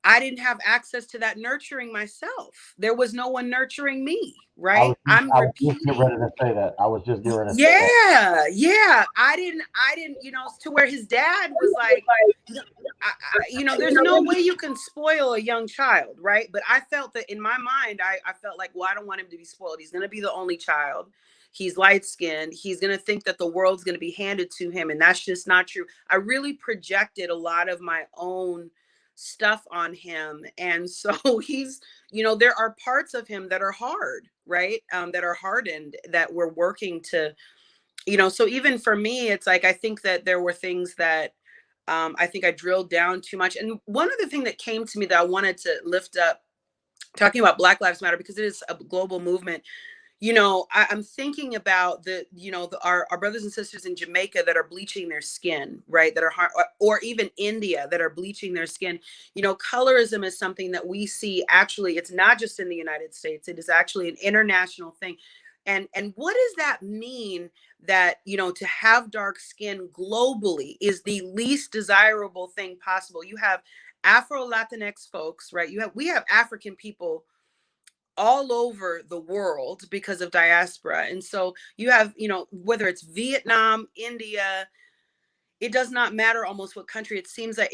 I didn't have access to that nurturing myself. There was no one nurturing me, right? I'm I was just getting ready repeating. to say that. I was just getting ready to say that. Yeah, yeah. I didn't, to where his dad was like, there's no way you can spoil a young child, right? But I felt that in my mind, I felt like, well, I don't want him to be spoiled. He's going to be the only child. He's light skinned. He's going to think that the world's going to be handed to him. And that's just not true. I really projected a lot of my own stuff on him. And so there are parts of him that are hard, right? That are hardened, that we're working So even for me, it's like I think that there were things that I think I drilled down too much. And one other thing that came to me that I wanted to lift up, talking about Black Lives Matter, because it is a global movement. I'm thinking about our brothers and sisters in Jamaica that are bleaching their skin, right? That are or even India that are bleaching their skin. Colorism is something that we see. Actually, it's not just in the United States. It is actually an international thing. And what does that mean? That to have dark skin globally is the least desirable thing possible. You have Afro Latinx folks, right? We have African people all over the world because of diaspora. And so you have, whether it's Vietnam, India, it does not matter almost what country. It seems that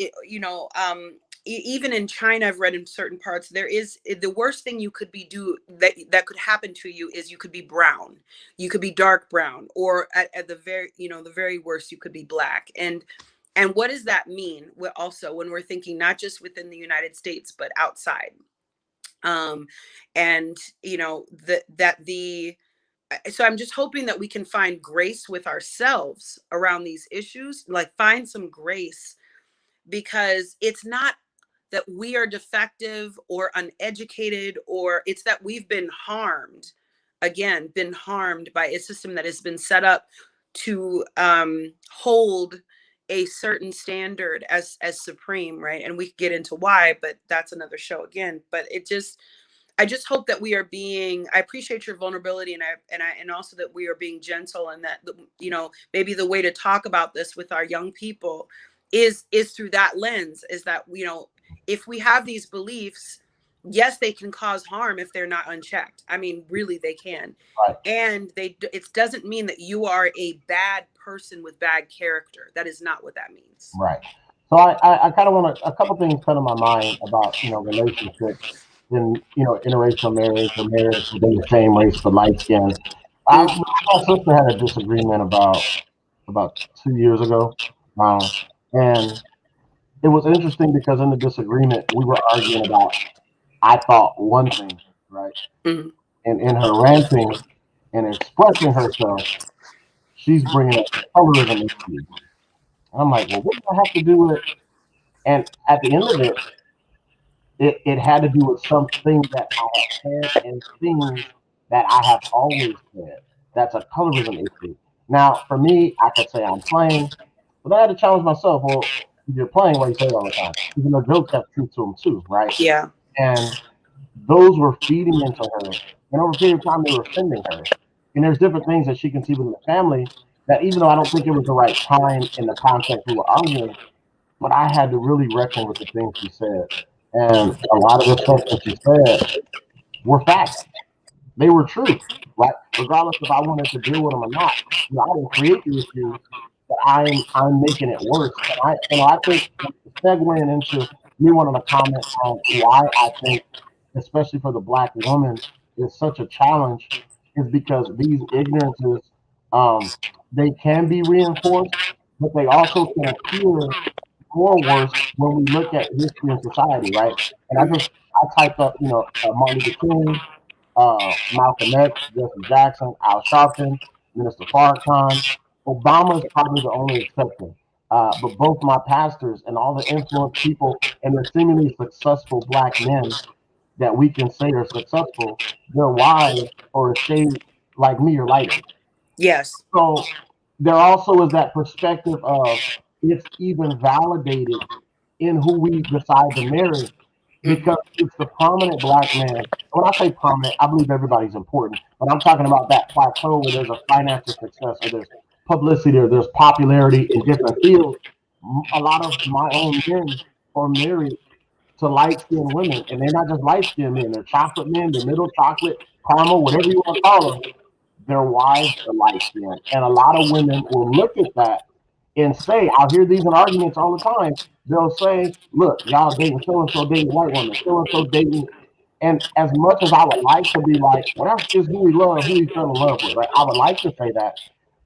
even in China, I've read in certain parts, there is the worst thing you could be do that could happen to you is you could be brown, you could be dark brown, or at the very, the very worst, you could be black. And what does that mean? Also, when we're thinking not just within the United States, but outside. um and that the so I'm just hoping that we can find grace with ourselves around these issues, like find some grace, because it's not that we are defective or uneducated, or it's that we've been harmed, again, been harmed by a system that has been set up to hold a certain standard as supreme, right? And we could get into why, but that's another show again. But I just hope that we are being, I appreciate your vulnerability, and also that we are being gentle, and that, maybe the way to talk about this with our young people is through that lens, is that, if we have these beliefs, yes, they can cause harm if they're not unchecked. I mean, really, they can. Right. And it doesn't mean that you are a bad person with bad character. That is not what that means. Right. So I kind of want to, a couple things come to my mind about, relationships in, interracial marriage or marriage within the same race but light skin. Mm, My sister had a disagreement about 2 years ago. Um, and it was interesting because in the disagreement, we were arguing about, I thought one thing, right? mm, And in her ranting and expressing herself, she's bringing up colorism issues. I'm like, well, what do I have to do with it? And at the end of it, it had to do with something that I have said and things that I have always said. That's a colorism issue. Now, for me, I could say I'm playing, but I had to challenge myself. Well, if you're playing, why you say it all the time? Even though jokes have truth to them too, right? yeah. And those were feeding into her. And over a period of time, they were offending her. And there's different things that she can see within the family that, even though I don't think it was the right time in the context we were arguing, but I had to really reckon with the things she said. And a lot of the stuff that she said were facts. They were true, right? Regardless if I wanted to deal with them or not. I didn't create the issues, but I'm making it worse. And I think segueing into me wanting to comment on why I think, especially for the black woman, is such a challenge, is because these ignorances, um, they can be reinforced, but they also can appear more worse when we look at history and society, right? And Mm, I typed up, Martin Luther King, Malcolm X, Jesse Jackson, Al Sharpton, Minister Farrakhan. Obama is probably the only exception. But both my pastors and all the influence people and the seemingly successful black men that we can say are successful, their wives or a shade like me or lighter. yes. So there also is that perspective of, it's even validated in who we decide to marry, Hmm. because it's the prominent black man. When I say prominent, I believe everybody's important, but I'm talking about that plateau where there's a financial success, or there's publicity, or there's popularity in different fields. A lot of my own men are married to light skinned women, and they're not just light skinned men, they're chocolate men, they're middle chocolate, caramel, whatever you want to call them. Their wives are light skinned. And a lot of women will look at that and say, I'll hear these in arguments all the time. They'll say, look, y'all dating so and so dating white women, so and so dating. And as much as I would like to be like, well, that's just who we love, who we fell in love with, right? I would like to say that.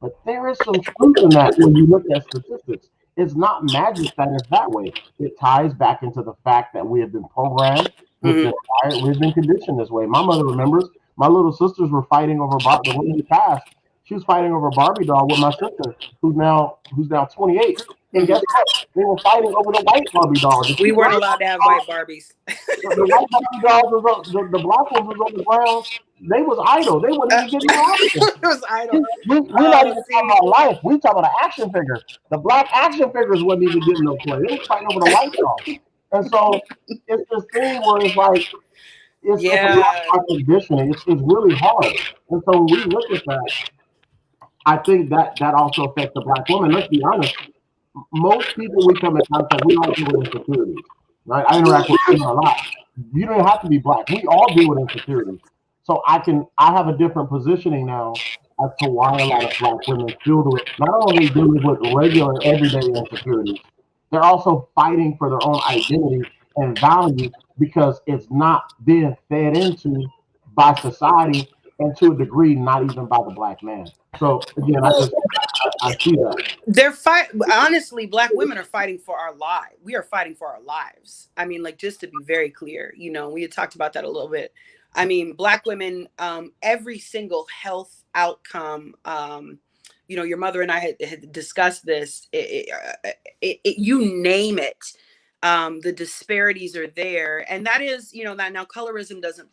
But there is some truth in that when you look at statistics. It's not magic that is that way. It ties back into the fact that we have been programmed, we've Hmm. been wired, we've been conditioned this way. My mother remembers my little sisters were fighting over the women who passed. She was fighting over a Barbie doll with my sister, who's now 28. And Hmm. guess what? They were fighting over the white Barbie doll. The We cute weren't white allowed to have doll, white Barbies. the white Barbie dolls was the black ones was on the ground. They was idle. They wouldn't even get no action. It was idle. We're not Oh, even talking see, about life. We talking about the action figures. The black action figures wasn't even getting no play. They was fighting over the white doll. And so it's this thing where it's like it's a lot yeah. of our conditioning. It's really hard. And so when we look at that, I think that also affects the black woman. Let's be honest. Most people we come in contact, we all deal with insecurities. Right? I interact with women a lot. You don't have to be black. We all deal with insecurities. So I have a different positioning now as to why a lot of black women feel with not only dealing with regular everyday insecurities, they're also fighting for their own identity and value because it's not being fed into by society and to a degree not even by the black man. So again, Well, I see that. they're fight. Honestly, black women are fighting for our lives. We are fighting for our lives. I mean, like, just to be very clear, we had talked about that a little bit. I mean, black women, every single health outcome, your mother and I had discussed this. You name it. The disparities are there, and that is, that now colorism doesn't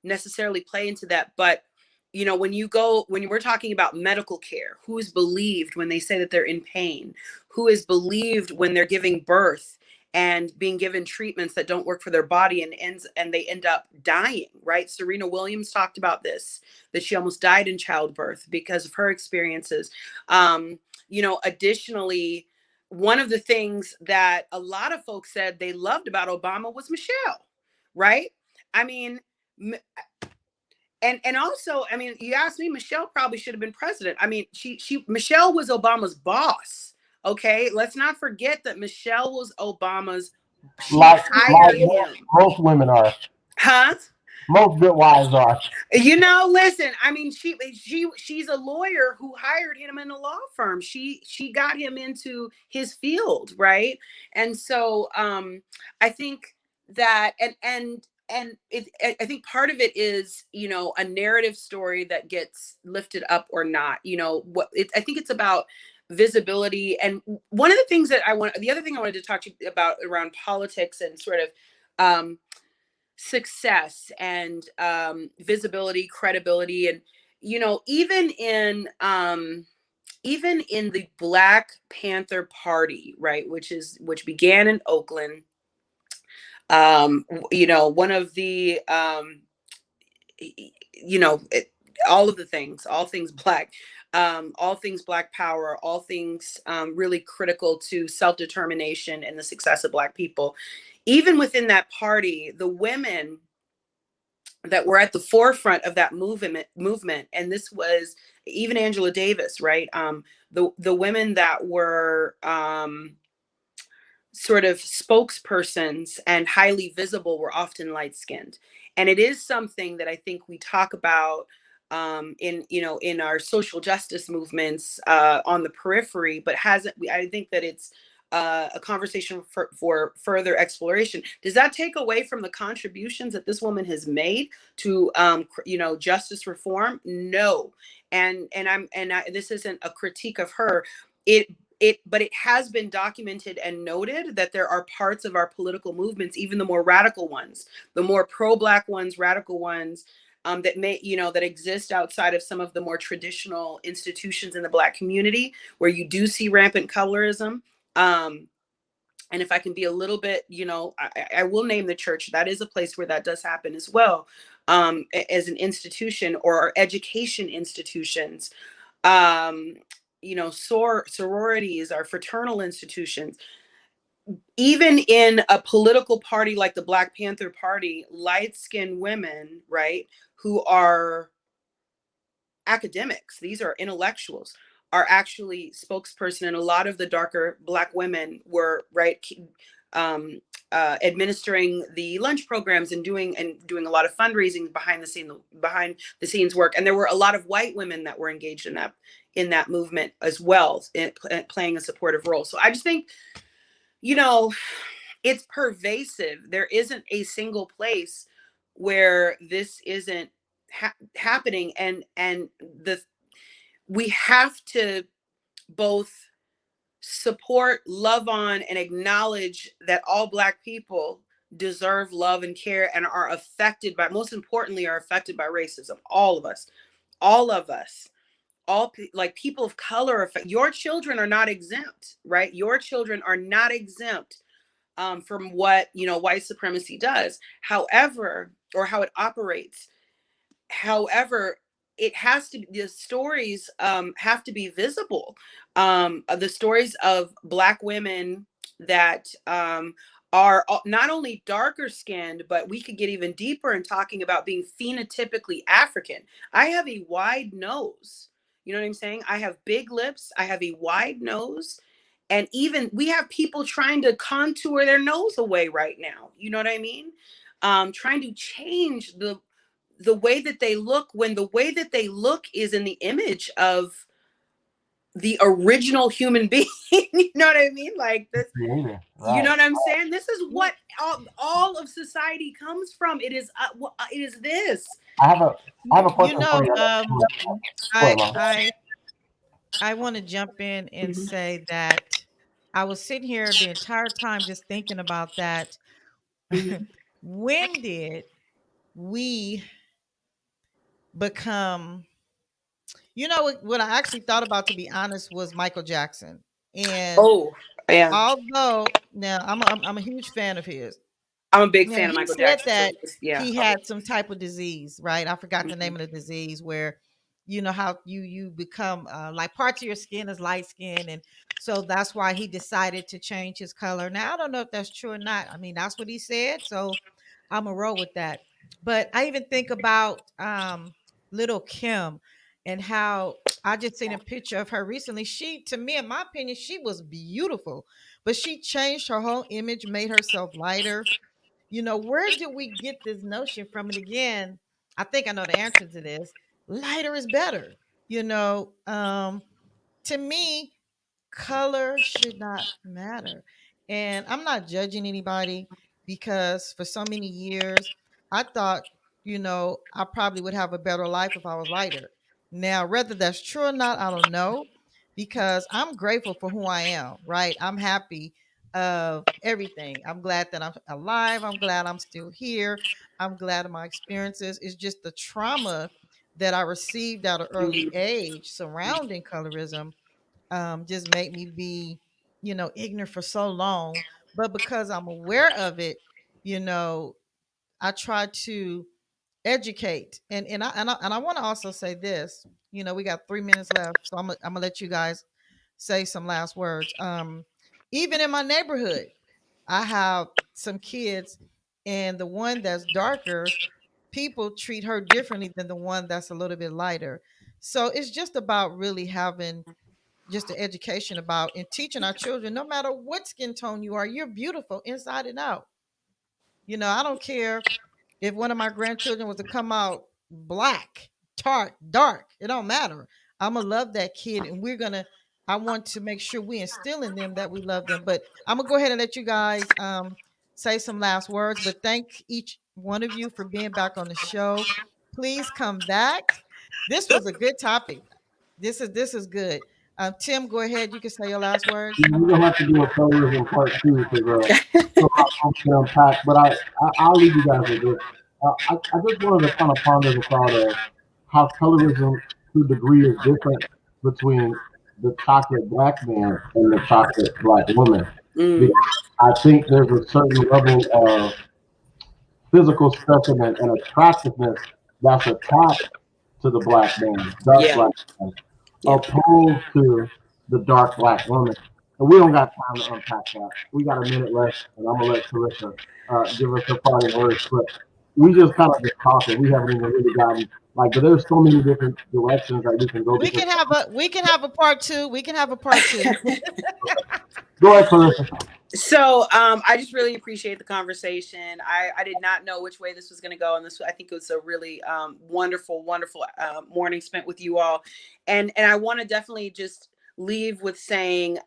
necessarily play into that, but when we're talking about medical care, who is believed when they say that they're in pain, who is believed when they're giving birth and being given treatments that don't work for their body and they end up dying, right? Serena Williams talked about this, that she almost died in childbirth because of her experiences. Additionally, one of the things that a lot of folks said they loved about Obama was Michelle, right? I mean, and also, I mean, you asked me, Michelle probably should have been president. I mean, Michelle was Obama's boss. Okay, let's not forget that Michelle was Obama's. She Like hired him, most women are, huh? most good wives are. Listen, I mean, she's a lawyer who hired him in a law firm. She got him into his field, right? And so I think that I think part of it is, a narrative story that gets lifted up or not. I think it's about visibility. And one of the things the other thing I wanted to talk to you about around politics and sort of success and visibility, credibility, and even in the Black Panther Party, right, which began in Oakland. One of the you know it, all of the things, all things black, all things black power, all things really critical to self-determination and the success of black people. Even within that party, the women that were at the forefront of that movement, and this was even Angela Davis, right? The women that were sort of spokespersons and highly visible were often light skinned. And it is something that I think we talk about in our social justice movements on the periphery, but hasn't. I think that it's a conversation for further exploration. Does that take away from the contributions that this woman has made to justice reform? No. This isn't a critique of her. But it has been documented and noted that there are parts of our political movements, even the more radical ones, the more pro-black ones, radical ones, that exist outside of some of the more traditional institutions in the black community, where you do see rampant colorism. And if I can be a little bit, I will name the church. That is a place where that does happen as well, as an institution, or our education institutions, sororities, our fraternal institutions. Even in a political party like the Black Panther Party, light-skinned women, right, who are academics, these are intellectuals, are actually spokesperson. And a lot of the darker black women were, right, administering the lunch programs and doing a lot of fundraising behind the scenes work. And there were a lot of white women that were engaged in that movement as well, playing a supportive role. So I just think, it's pervasive. There isn't a single place where this isn't happening. And we have to both support, love on, and acknowledge that all Black people deserve love and care and are affected by, most importantly, are affected by racism. All of us, all of us, like people of color. Your children are not exempt, right? Your children are not exempt from what, white supremacy does. However, or how it operates. However, it has to, the stories have to be visible. The stories of Black women that are not only darker skinned, but we could get even deeper in talking about being phenotypically African. I have a wide nose. You know what I'm saying? I have big lips. I have a wide nose. And even we have people trying to contour their nose away right now. You know what I mean? Trying to change the way that they look, when the way that they look is in the image of the original human being. You know what I mean? Like this, Creator, you know right? what I'm saying? This is Yeah. what all of society comes from. It is this. I have a I have a You question for know, you. Go ahead, I Mom. I I want to jump in and Mhm. say that I was sitting here the entire time just thinking about that. Mhm. When did we become, what I actually thought about, to be honest, was Michael Jackson. And Oh, yeah. although now I'm a huge fan of his. I'm a big Now fan of he Michael said Jackson. So that yeah. he had some type of disease, right? I forgot the Mhm. name of the disease, where you know how you become like parts of your skin is light skin, and so that's why he decided to change his color. Now I don't know if that's true or not. I mean, that's what he said, so I'm a roll with that. But I even think about little Kim and how I just seen a picture of her recently. She, to me, in my opinion, she was beautiful, but she changed her whole image, made herself lighter. Where do we get this notion from? And again, I think I know the answer to this. Lighter is better. To me, color should not matter. And I'm not judging anybody, because for so many years I thought, I probably would have a better life if I was lighter. Now, whether that's true or not, I don't know, because I'm grateful for who I am, right? I'm happy of everything. I'm glad that I'm alive. I'm glad I'm still here. I'm glad of my experiences. It's just the trauma that I received at an early Mhm. age surrounding colorism just made me be, ignorant for so long. But because I'm aware of it, you know, I try to educate. And I want to also say this. We got 3 minutes left, so I'm gonna let you guys say some last words. Even in my neighborhood, I have some kids, and the one that's darker, people treat her differently than the one that's a little bit lighter. So it's just about really having just the education about and teaching our children, no matter what skin tone you are, you're beautiful inside and out. I don't care if one of my grandchildren was to come out black, tart, dark, it don't matter. I'm gonna love that kid, and I want to make sure we instill in them that we love them. But I'm gonna go ahead and let you guys say some last words. But thank each one of you for being back on the show. Please come back. This was a good topic. This is good. Tim, go ahead. You can say your last words. We're gonna have to do a colorism part two because so much folks to unpack. But I'll leave you guys with this. I just wanted to kind of ponder the thought of how colorism to a degree is different between the chocolate black man and the chocolate black woman. Mm. Because I think there's a certain level of physical specimen and attractiveness that's attached to the black man, dark Yeah. black man, Yeah. opposed to the dark black woman. And we don't got time to unpack that. We got a minute left, and I'm gonna let Carissa give us her parting words. But we just kind of just talking. We haven't even really gotten like, but there's so many different directions that we can go We because. can have a part two. We can have a part two. Go ahead, Carissa. So I just really appreciate the conversation. I did not know which way this was going to go, and this, I think it was a really wonderful morning spent with you all. And I want to definitely just leave with saying,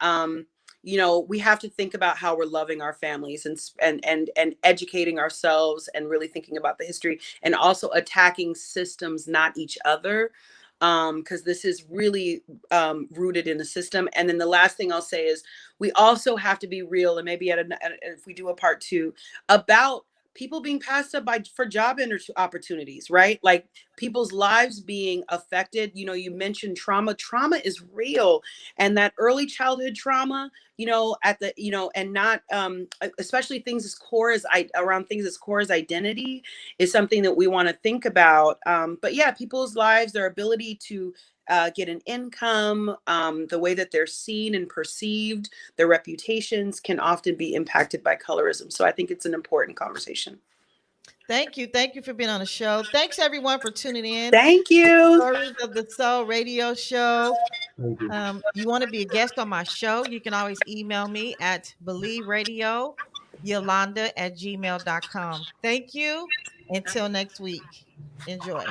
we have to think about how we're loving our families, and educating ourselves, and really thinking about the history, and also attacking systems, not each other. because this is really rooted in the system. And then the last thing I'll say is we also have to be real, and maybe if we do a part two about people being passed up by for job opportunities, right? Like people's lives being affected. You know, you mentioned trauma. Trauma is real, and that early childhood trauma, at the, and not especially things as core as around things as core as identity is something that we want to think about. But yeah, people's lives, their ability to get an income, the way that they're seen and perceived, their reputations can often be impacted by colorism. So I think it's an important conversation. Thank you. Thank you for being on the show. Thanks everyone for tuning in. Thank you. Stories of the Soul radio show. Thank you. You want to be a guest on my show, you can always email me at believeradioyolanda@gmail.com. Thank you. Until next week. Enjoy.